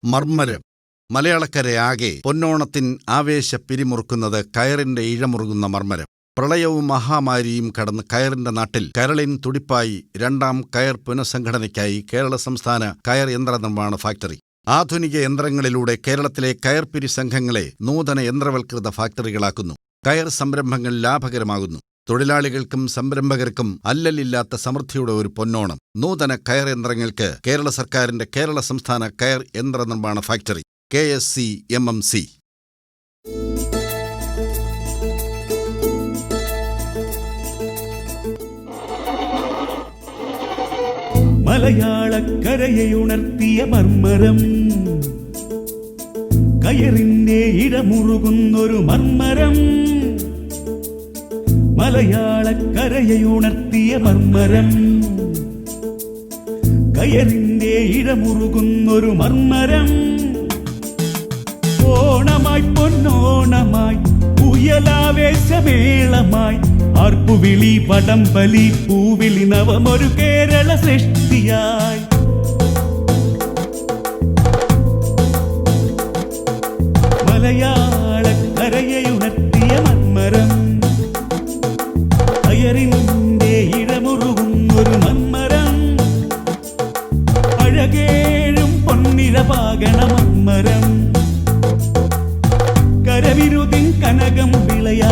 മർമ്മരം. മലയാളക്കരയാകെ പൊന്നോണത്തിൻ ആവേശ പിരിമുറുക്കുന്നത് കയറിന്റെ ഇഴമുറുകുന്ന മർമ്മരം. പ്രളയവും മഹാമാരിയും കടന്ന് കയറിന്റെ നാട്ടിൽ കരളിൻ തുടിപ്പായി രണ്ടാം കയർ പുനഃസംഘടനയ്ക്കായി കേരള സംസ്ഥാന കയർ യന്ത്രനിർമ്മാണ ഫാക്ടറി. ആധുനിക യന്ത്രങ്ങളിലൂടെ കേരളത്തിലെ കയർപിരി സംഘങ്ങളെ നൂതന യന്ത്രവൽകൃത ഫാക്ടറികളാക്കുന്നു. കയർ സംരംഭങ്ങൾ ലാഭകരമാകുന്നു. തൊഴിലാളികൾക്കും സംരംഭകർക്കും അല്ലലില്ലാത്ത സമൃദ്ധിയുടെ ഒരു പൊന്നോണം. നൂതന കയർ യന്ത്രങ്ങൾക്ക് കേരള സർക്കാരിന്റെ കേരള സംസ്ഥാന കയർ യന്ത്രനിർമ്മാണ ഫാക്ടറി KSCMMC. മലയാളക്കരയെ ഉണർത്തിയ മർമ്മരം, കയറിന്റെ ഇടമുറുകുന്നൊരു മർമ്മരം. മലയാളക്കരയെ ഉണർത്തിയ മർമ്മരം, കയറിന്റെ ഇടമുറുകുന്നൊരു മർമ്മരം. ഓണമായി പൊന്നോണമായി ഉയലാവേശമേളമായി ആർപ്പുവിളി വടംവലി പൂവിളി നവമൊരു കേരള സൃഷ്ടിയായി. മലയാളക്കരയെ ഉണർത്തിയ മർമ്മരം, കയറിന്റെ ഇടമുറുകുന്നൊരു മർമ്മരം. അഴകേഴും പൊന്നിഴപാകണ മർമ്മരം, കരവിരുതിൻ കനകം വിളയാ